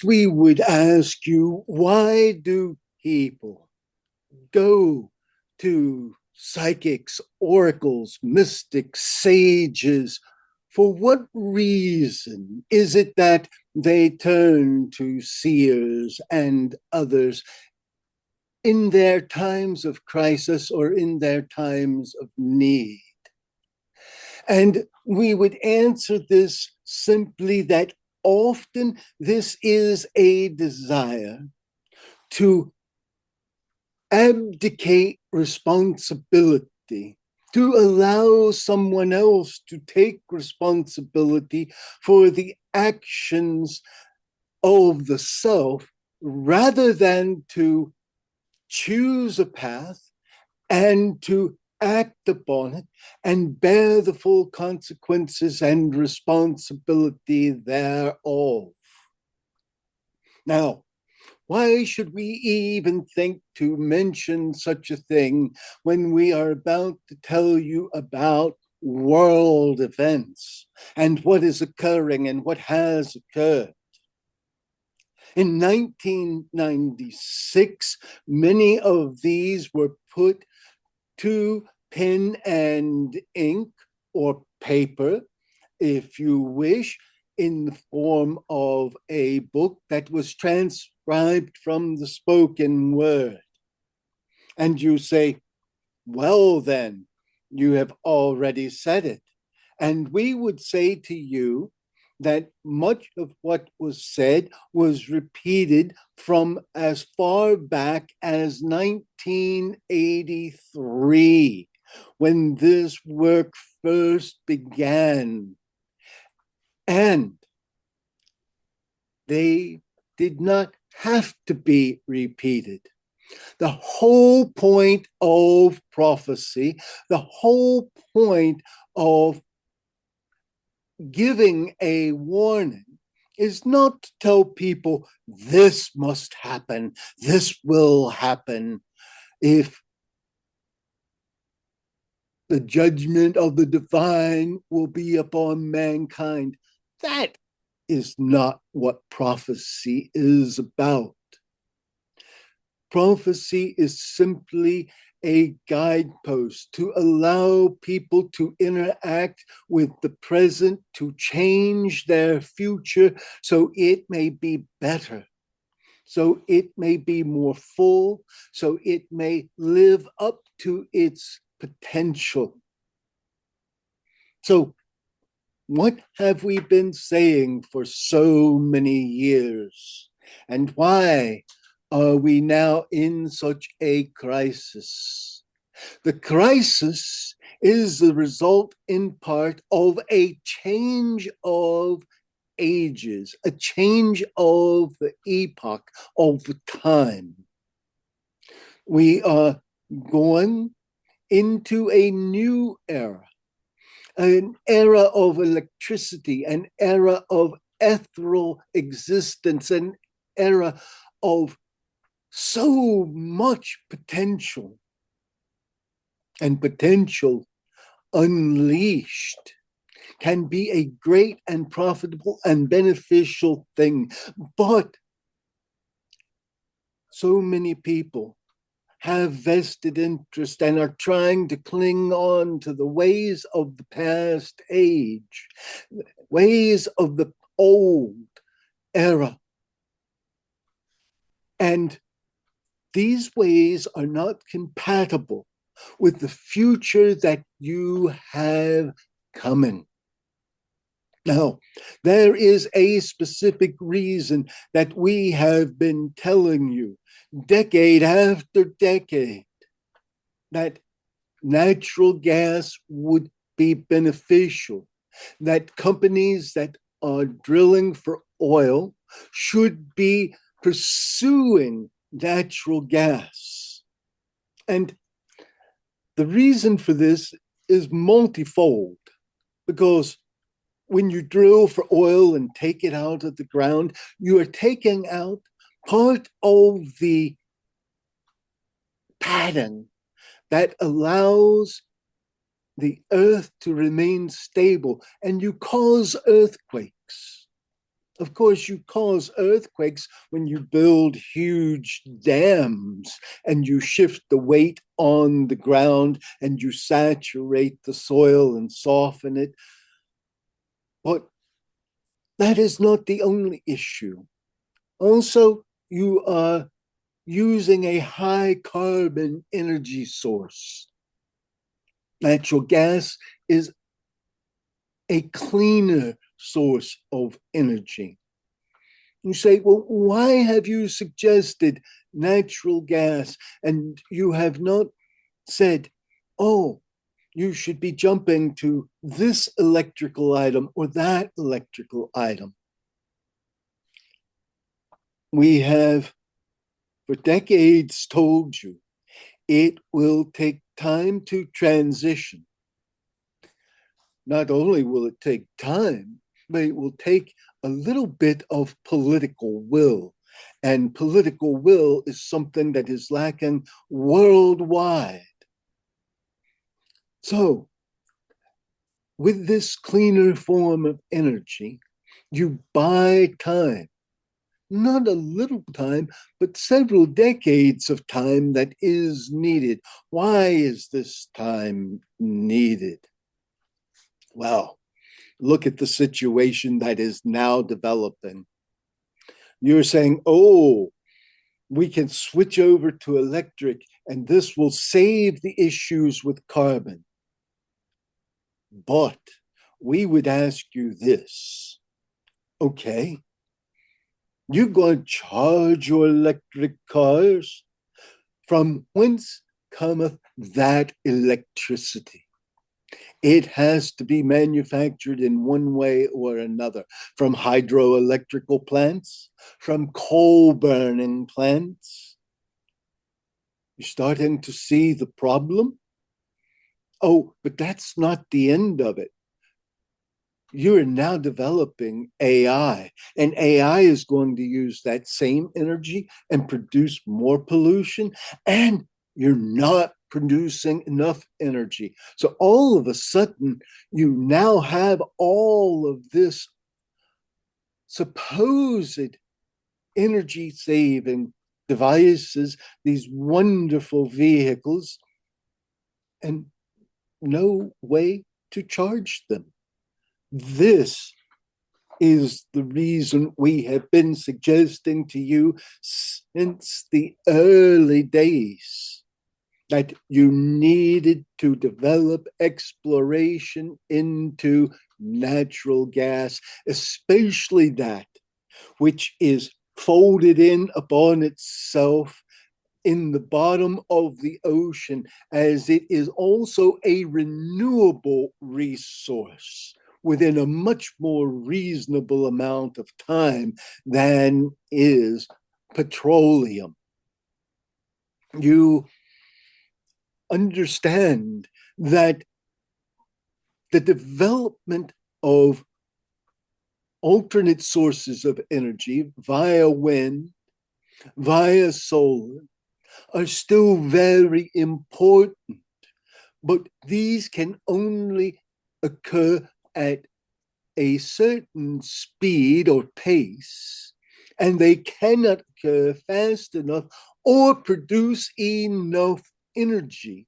we would ask you, why do people go to psychics, oracles, mystics, sages? For what reason is it that they turn to seers and others in their times of crisis or in their times of need? And we would answer this simply that often this is a desire to abdicate responsibility, to allow someone else to take responsibility for the actions of the self rather than to choose a path and to act upon it and bear the full consequences and responsibility thereof. Now, why should we even think to mention such a thing when we are about to tell you about world events and what is occurring and what has occurred? In 1996, many of these were put to pen and ink or paper, if you wish, in the form of a book that was transcribed from the spoken word. And you say, well, then, you have already said it. And we would say to you that much of what was said was repeated from as far back as 1983, when this work first began. And they did not have to be repeated. The whole point of prophecy, the whole point of giving a warning is not to tell people this must happen, this will happen. If the judgment of the divine will be upon mankind, that is not what prophecy is about. Prophecy is simply a guidepost to allow people to interact with the present, to change their future so it may be better, so it may be more full, so it may live up to its potential. So, what have we been saying for so many years? And why are we now in such a crisis? The crisis is the result, in part, of a change of ages, a change of the epoch, of the time. We are going into a new era, an era of electricity, an era of ethereal existence, an era of so much potential, and potential unleashed can be a great and profitable and beneficial thing. But so many people have vested interest and are trying to cling on to the ways of the past age, ways of the old era. And these ways are not compatible with the future that you have coming. Now, there is a specific reason that we have been telling you decade after decade that natural gas would be beneficial, that companies that are drilling for oil should be pursuing natural gas. And the reason for this is multifold, because when you drill for oil and take it out of the ground, you are taking out part of the pattern that allows the earth to remain stable, and you cause earthquakes. Of course, you cause earthquakes when you build huge dams and you shift the weight on the ground and you saturate the soil and soften it. But that is not the only issue. Also, you are using a high carbon energy source. Natural gas is a cleaner source of energy. You say, well, why have you suggested natural gas and you have not said, oh, you should be jumping to this electrical item or that electrical item? We have for decades told you it will take time to transition. Not only will it take time, but it will take a little bit of political will. And political will is something that is lacking worldwide. So, with this cleaner form of energy, you buy time. Not a little time, but several decades of time that is needed. Why is this time needed? Well, look at the situation that is now developing. You're saying, oh, we can switch over to electric and this will save the issues with carbon. But we would ask you this. Okay, you're going to charge your electric cars? From whence cometh that electricity? It has to be manufactured in one way or another, from hydroelectrical plants, from coal burning plants. You're starting to see the problem? Oh, but that's not the end of it. You're now developing AI, and AI is going to use that same energy and produce more pollution, and you're not producing enough energy. So all of a sudden, you now have all of this supposed energy saving devices, these wonderful vehicles, and no way to charge them. This is the reason we have been suggesting to you since the early days that you needed to develop exploration into natural gas, especially that which is folded in upon itself in the bottom of the ocean, as it is also a renewable resource within a much more reasonable amount of time than is petroleum. You understand that the development of alternate sources of energy via wind, via solar, are still very important, but these can only occur at a certain speed or pace, and they cannot occur fast enough or produce enough energy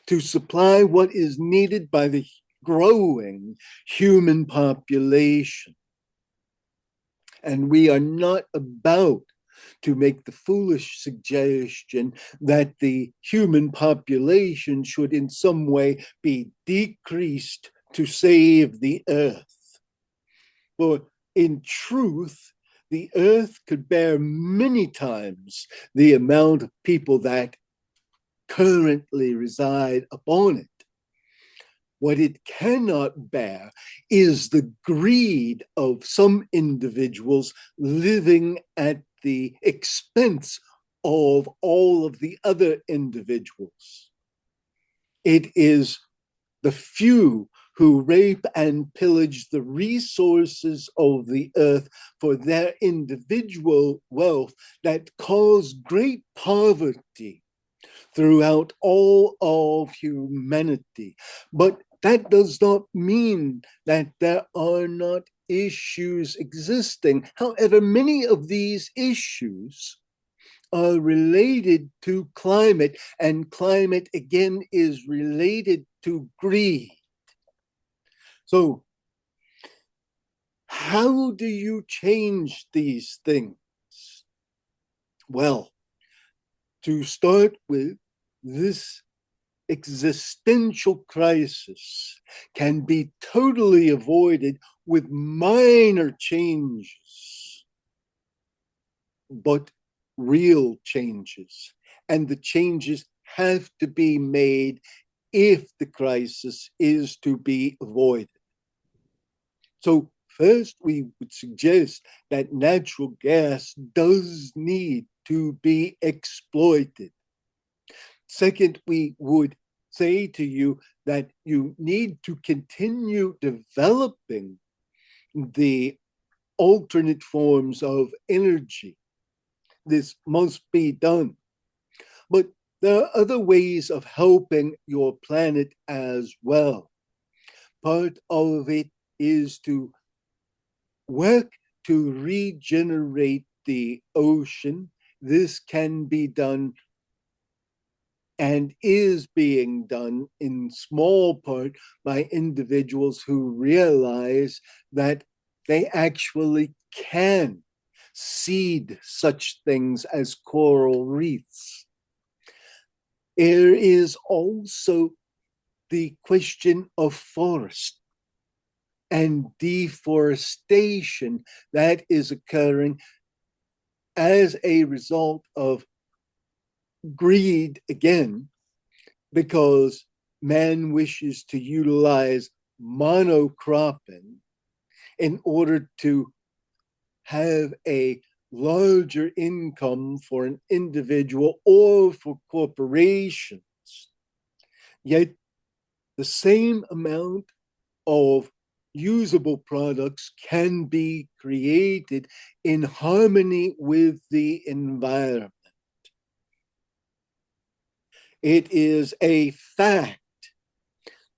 to supply what is needed by the growing human population. And we are not about to make the foolish suggestion that the human population should in some way be decreased to save the earth. For in truth, the earth could bear many times the amount of people that currently reside upon it. What it cannot bear is the greed of some individuals living at the expense of all of the other individuals. It is the few who rape and pillage the resources of the earth for their individual wealth that cause great poverty throughout all of humanity. But that does not mean that there are not issues existing. However, many of these issues are related to climate, and climate again is related to greed. So, how do you change these things? Well, to start with, this existential crisis can be totally avoided with minor changes, but real changes. And the changes have to be made if the crisis is to be avoided. So, first, we would suggest that natural gas does need to be exploited. Second, we would say to you that you need to continue developing the alternate forms of energy. This must be done. But there are other ways of helping your planet as well. Part of it is to work to regenerate the ocean. This can be done and is being done in small part by individuals who realize that they actually can seed such things as coral reefs. There is also the question of forest and deforestation that is occurring as a result of greed again, because man wishes to utilize monocropping in order to have a larger income for an individual or for corporations. Yet the same amount of usable products can be created in harmony with the environment. It is a fact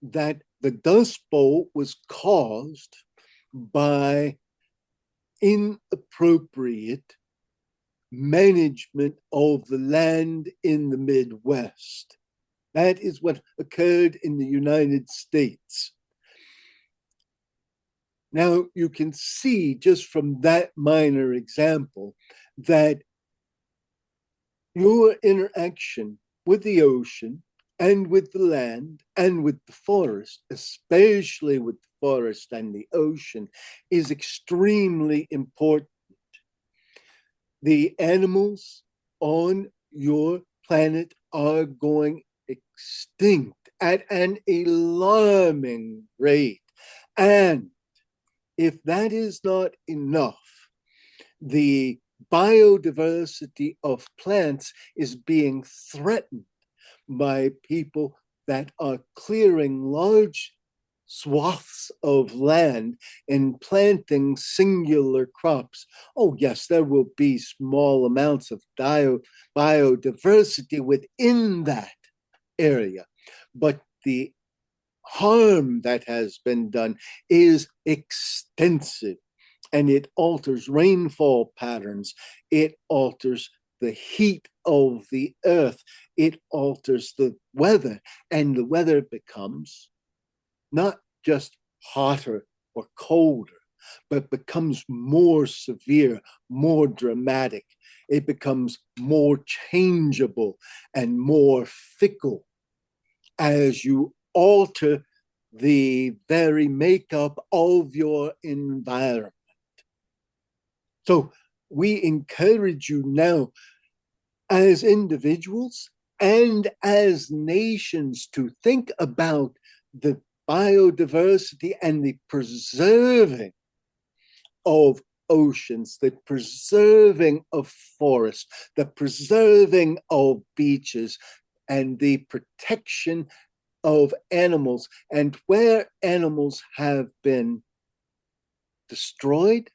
that the Dust Bowl was caused by inappropriate management of the land in the Midwest. That is what occurred in the United States. Now, you can see just from that minor example that your interaction with the ocean and with the land and with the forest, especially with the forest and the ocean, is extremely important. The animals on your planet are going extinct at an alarming rate. And if that is not enough, the biodiversity of plants is being threatened by people that are clearing large swaths of land and planting singular crops. Oh, yes, there will be small amounts of biodiversity within that area, but the harm that has been done is extensive, and it alters rainfall patterns, it alters the heat of the earth, it alters the weather, and the weather becomes not just hotter or colder, but becomes more severe, more dramatic. It becomes more changeable and more fickle as you alter the very makeup of your environment. So we encourage you now as individuals and as nations to think about the biodiversity and the preserving of oceans, the preserving of forests, the preserving of beaches, and the protection of animals. And where animals have been destroyed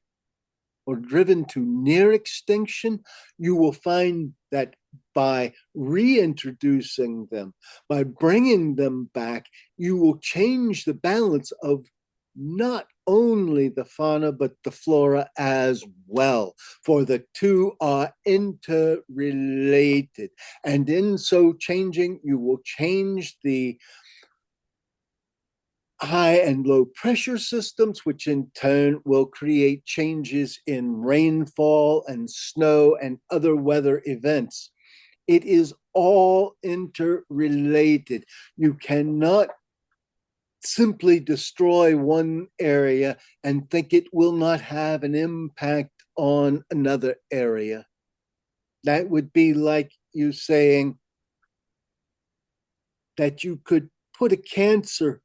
or driven to near extinction, you will find that by reintroducing them, by bringing them back, you will change the balance of not only the fauna, but the flora as well, for the two are interrelated. And in so changing, you will change the high and low pressure systems, which in turn will create changes in rainfall and snow and other weather events. It is all interrelated. You cannot simply destroy one area and think it will not have an impact on another area. That would be like you saying that you could put a cancer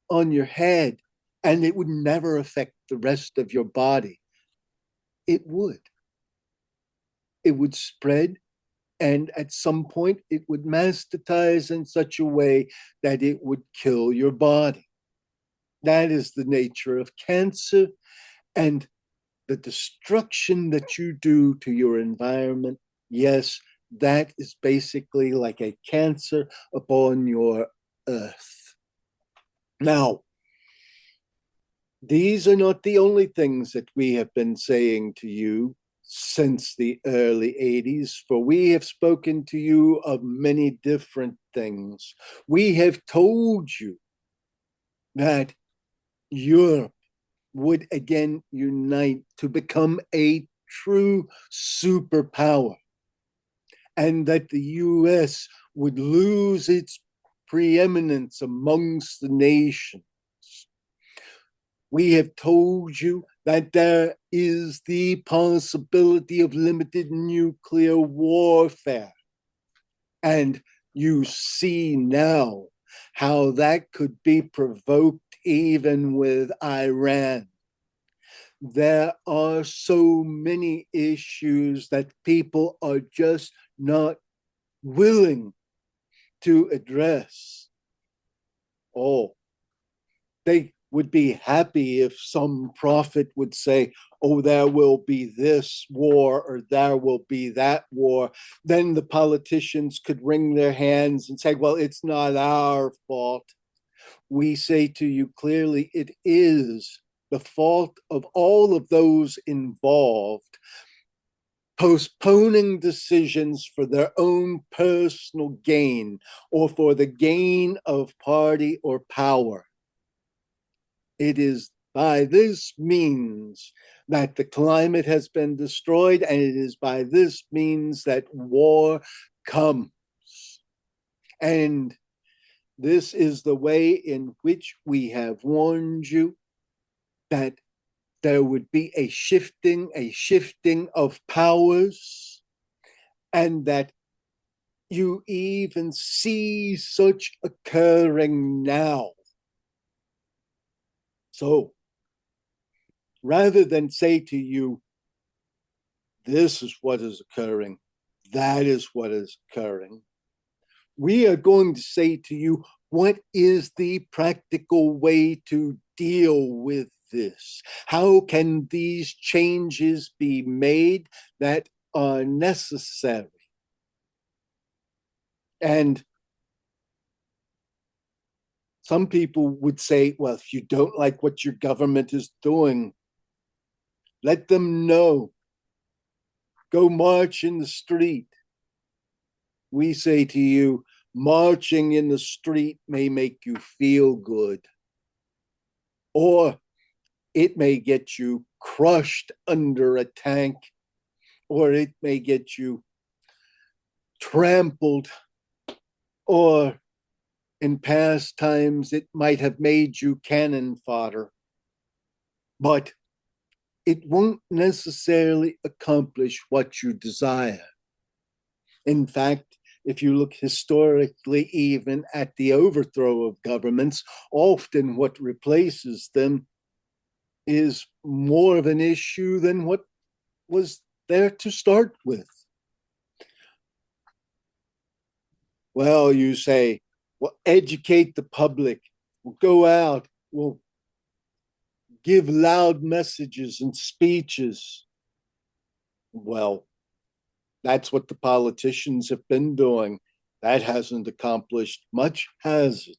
on your head and it would never affect the rest of your body. It would. It would spread, and at some point it would mastatize in such a way that it would kill your body. That is the nature of cancer, and the destruction that you do to your environment, yes, that is basically like a cancer upon your earth. Now, these are not the only things that we have been saying to you since the early 80s, for we have spoken to you of many different things. We have told you that Europe would again unite to become a true superpower, and that the US would lose its preeminence amongst the nations. We have told you that there is the possibility of limited nuclear warfare. And you see now how that could be provoked even with Iran. There are so many issues that people are just not willing to address. Oh, they would be happy if some prophet would say, oh, there will be this war or there will be that war. Then the politicians could wring their hands and say, well, it's not our fault. We say to you clearly, it is the fault of all of those involved, postponing decisions for their own personal gain or for the gain of party or power. It is by this means that the climate has been destroyed, and it is by this means that war comes. And this is the way in which we have warned you that there would be a shifting of powers, and that you even see such occurring now. So rather than say to you, this is what is occurring, that is what is occurring, we are going to say to you, what is the practical way to deal with this? How can these changes be made that are necessary? And some people would say, well, if you don't like what your government is doing, let them know. Go march in the street. We say to you, marching in the street may make you feel good, or it may get you crushed under a tank, or it may get you trampled, or in past times it might have made you cannon fodder. But it won't necessarily accomplish what you desire. In fact, if you look historically, even at the overthrow of governments, often what replaces them is more of an issue than what was there to start with. Well, you say, well, educate the public, we'll go out, we'll give loud messages and speeches. Well, that's what the politicians have been doing. That hasn't accomplished much, has it?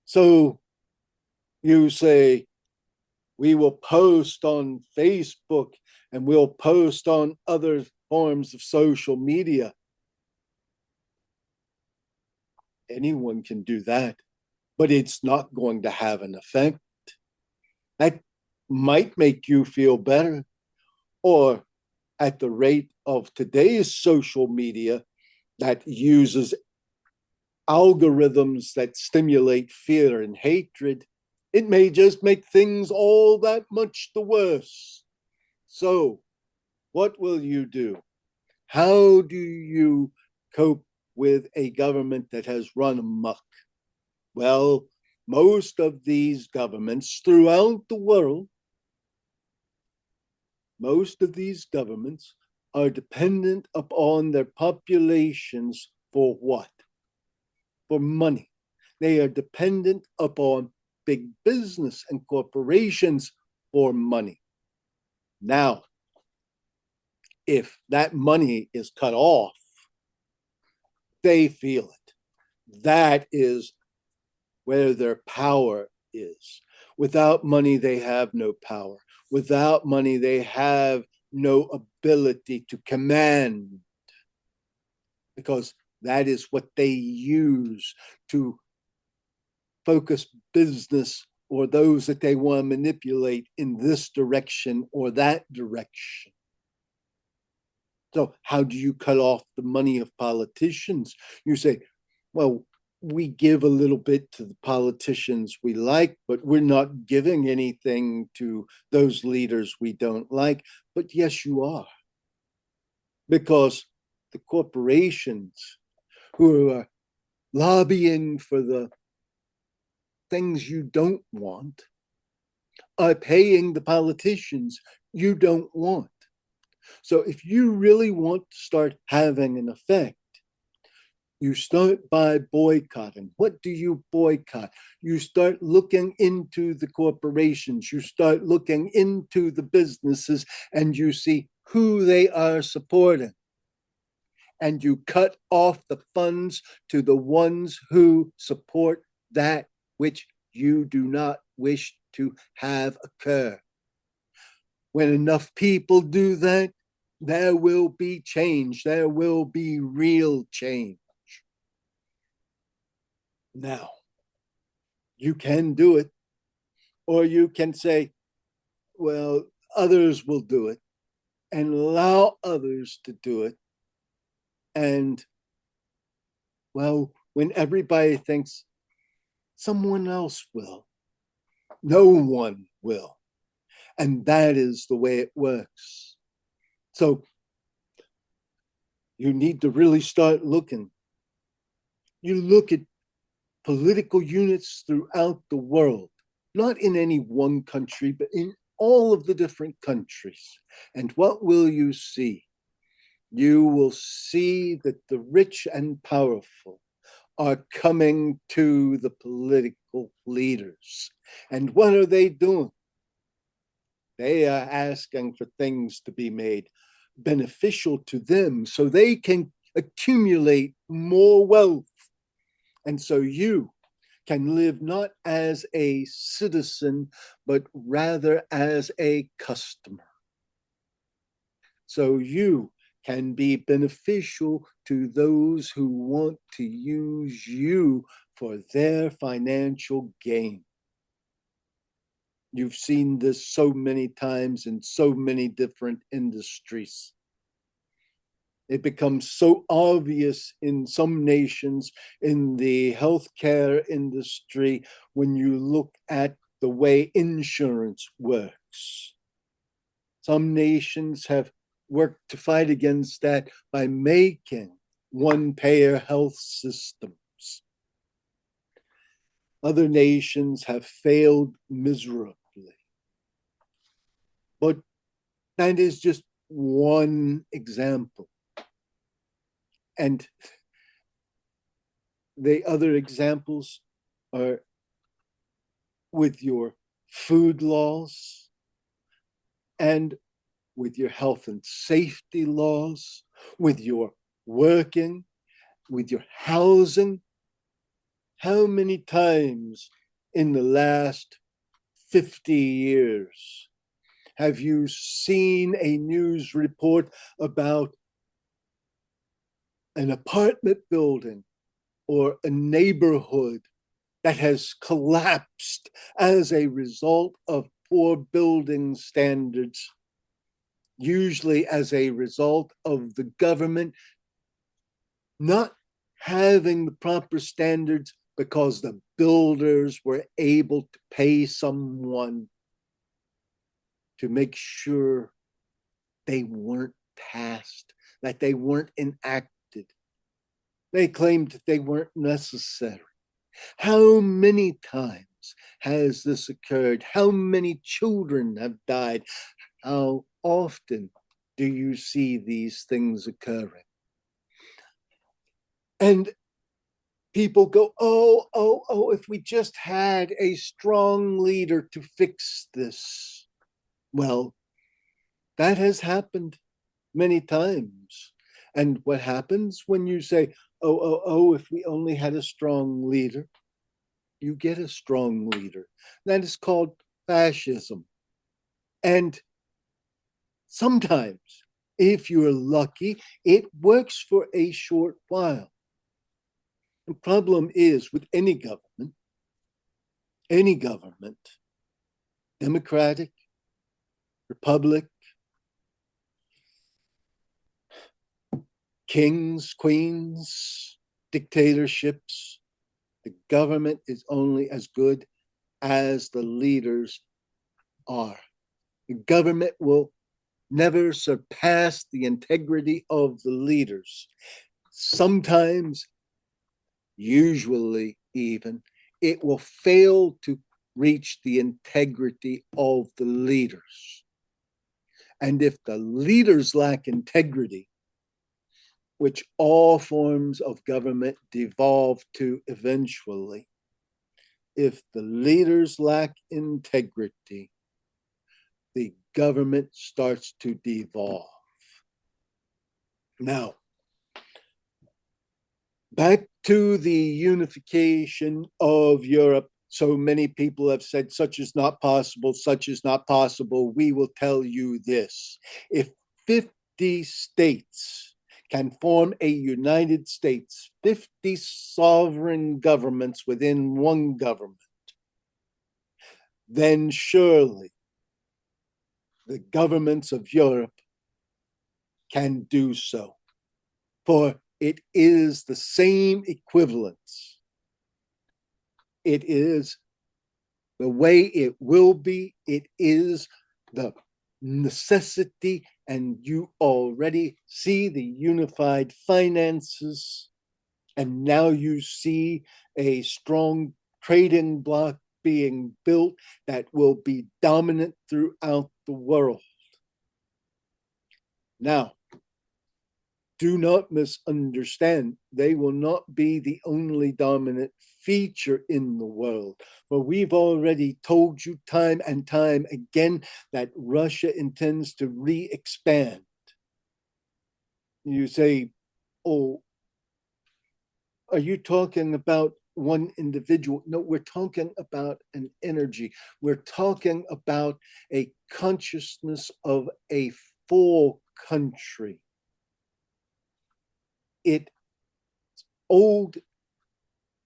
So you say, We will post on Facebook and we'll post on other forms of social media. Anyone can do that, but it's not going to have an effect. That might make you feel better, or at the rate of today's social media that uses algorithms that stimulate fear and hatred, it may just make things all that much the worse. So, what will you do? How do you cope with a government that has run amok? Well, most of these governments throughout the world, most of these governments are dependent upon their populations for what? For money. They are dependent upon big business and corporations for money. Now, if that money is cut off, they feel it. That is where their power is. Without money, they have no power. Without money, they have no ability to command, because that is what they use to focus business or those that they want to manipulate in this direction or that direction. So, how do you cut off the money of politicians? You say, well, we give a little bit to the politicians we like, but we're not giving anything to those leaders we don't like. But yes, you are. Because the corporations who are lobbying for the things you don't want are paying the politicians you don't want. So if you really want to start having an effect, you start by boycotting. What do you boycott? You start looking into the corporations, you start looking into the businesses, and you see who they are supporting. And you cut off the funds to the ones who support that which you do not wish to have occur. When enough people do that, there will be change. There will be real change. Now, you can do it, or you can say, well, others will do it, and allow others to do it. And, well, when everybody thinks someone else will, no one will. And that is the way it works. So you need to really start looking. You look at political units throughout the world, not in any one country, but in all of the different countries. And what will you see? You will see that the rich and powerful are coming to the political leaders. And what are they doing? They are asking for things to be made beneficial to them so they can accumulate more wealth. And so you can live not as a citizen, but rather as a customer. So you can be beneficial to those who want to use you for their financial gain. You've seen this so many times in so many different industries. It becomes so obvious in some nations in the healthcare industry when you look at the way insurance works. Some nations have worked to fight against that by making one-payer health systems. Other nations have failed miserably. But that is just one example. And the other examples are with your food laws and with your health and safety laws, with your working, with your housing. How many times in the last 50 years? Have you seen a news report about an apartment building or a neighborhood that has collapsed as a result of poor building standards, usually as a result of the government not having the proper standards because the builders were able to pay someone to make sure they weren't passed, that they weren't enacted. They claimed that they weren't necessary. How many times has this occurred? How many children have died? How often do you see these things occurring? And people go, if we just had a strong leader to fix this. Well, that has happened many times. And what happens when you say, if we only had a strong leader? You get a strong leader. That is called fascism. And sometimes, if you're lucky, it works for a short while. The problem is with any government, democratic, republic, kings, queens, dictatorships, the government is only as good as the leaders are. The government will never surpass the integrity of the leaders. Sometimes, usually even, it will fail to reach the integrity of the leaders. And if the leaders lack integrity, which all forms of government devolve to eventually, if the leaders lack integrity, the government starts to devolve. Now, back to the unification of Europe. So many people have said, such is not possible, such is not possible. We will tell you this. If 50 states can form a United States, 50 sovereign governments within one government, then surely the governments of Europe can do so. For it is the same equivalence. It is the way it will be. It is the necessity, and you already see the unified finances, and now you see a strong trading bloc being built that will be dominant throughout the world. Now, do not misunderstand. They will not be the only dominant feature in the world. But we've already told you time and time again that Russia intends to re-expand. You say, oh, are you talking about one individual? No, we're talking about an energy. We're talking about a consciousness of a full country. It old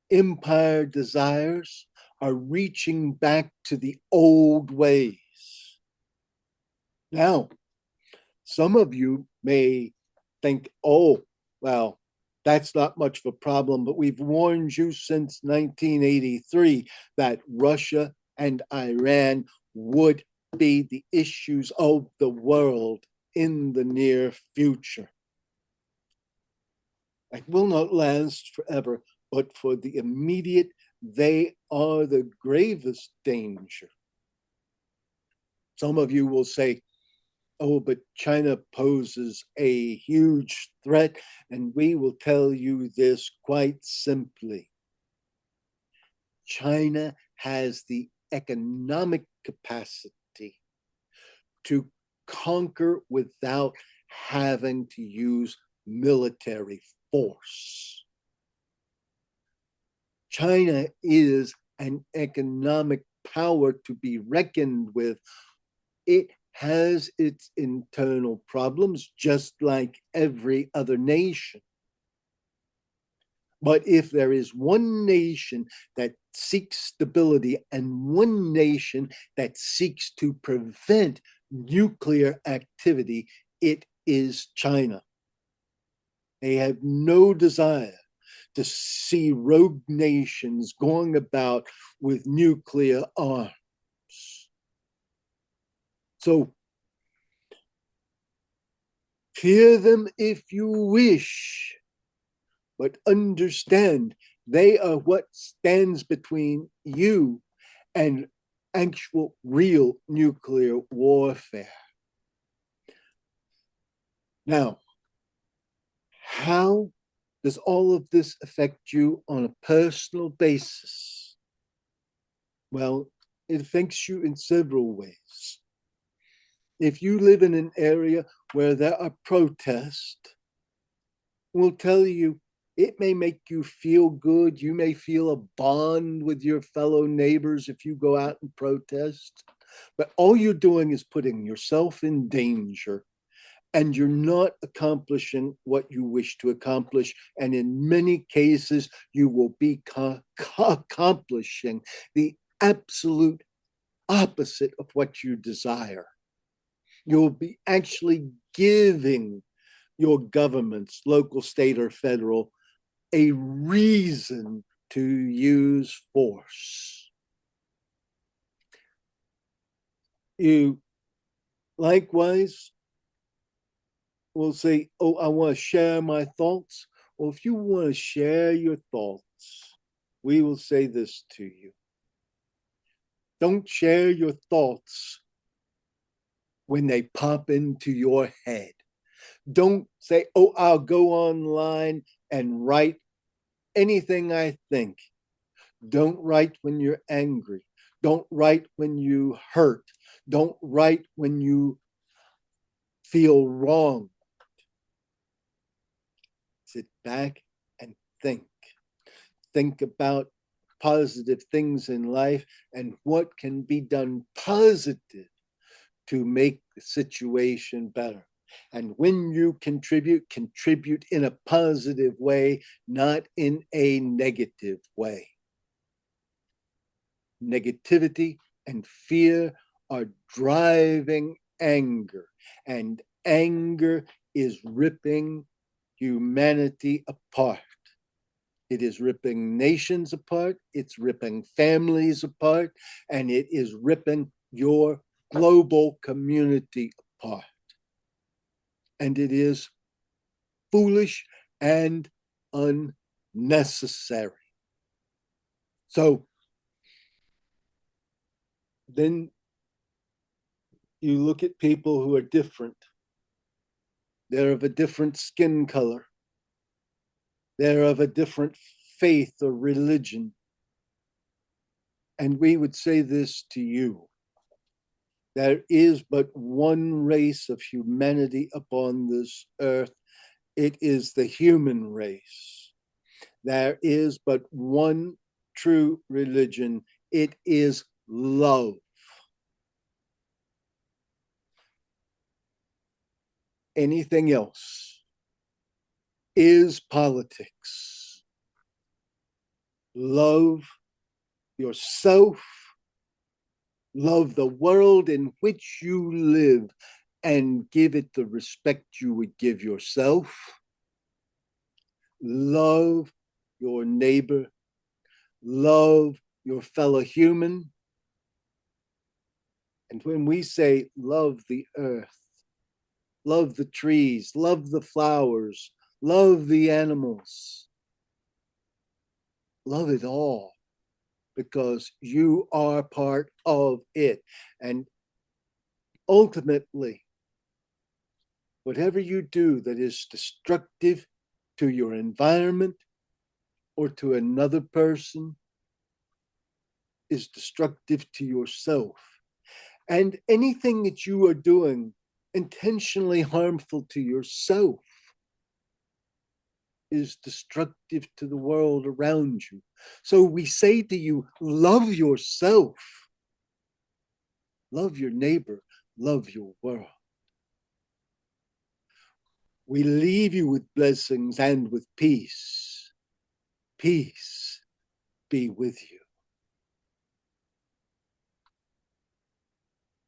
empire desires are reaching back to the old ways. Now, some of you may think, oh, well, that's not much of a problem, but we've warned you since 1983 that Russia and Iran would be the issues of the world in the near future. It will not last forever, but for the immediate, they are the gravest danger. Some of you will say, oh, but China poses a huge threat, and we will tell you this quite simply. China has the economic capacity to conquer without having to use military force. China is an economic power to be reckoned with. It has its internal problems, just like every other nation. But if there is one nation that seeks stability and one nation that seeks to prevent nuclear activity, it is China. They have no desire to see rogue nations going about with nuclear arms. So fear them if you wish, but understand they are what stands between you and actual real nuclear warfare. Now, how does all of this affect you on a personal basis? Well, it affects you in several ways. If you live in an area where there are protests, we'll tell you it may make you feel good. You may feel a bond with your fellow neighbors if you go out and protest. But all you're doing is putting yourself in danger, and you're not accomplishing what you wish to accomplish. And in many cases, you will be accomplishing the absolute opposite of what you desire. You'll be actually giving your governments, local, state, or federal, a reason to use force. You likewise will say, oh, I want to share my thoughts. Well, if you want to share your thoughts, we will say this to you. Don't share your thoughts when they pop into your head. Don't say, oh, I'll go online and write anything I think. Don't write when you're angry. Don't write when you hurt. Don't write when you feel wrong. Sit back and think. Think about positive things in life and what can be done positive to make the situation better. And when you contribute in a positive way, not in a negative way. Negativity and fear are driving anger, and anger is ripping humanity apart. It is ripping nations apart, it's ripping families apart, and it is ripping your global community apart. And it is foolish and unnecessary. So then you look at people who are different. They're of a different skin color. They're of a different faith or religion. And we would say this to you. There is but one race of humanity upon this earth. It is the human race. There is but one true religion. It is love. Anything else is politics. Love yourself, love the world in which you live, and give it the respect you would give yourself. Love your neighbor, love your fellow human. And when we say love the earth, love the trees, love the flowers, love the animals, love it all, because you are part of it. And ultimately, whatever you do that is destructive to your environment or to another person is destructive to yourself. And anything that you are doing intentionally harmful to yourself is destructive to the world around you. So we say to you, love yourself. love your neighbor, love your world. We leave you with blessings and with peace. Peace be with you.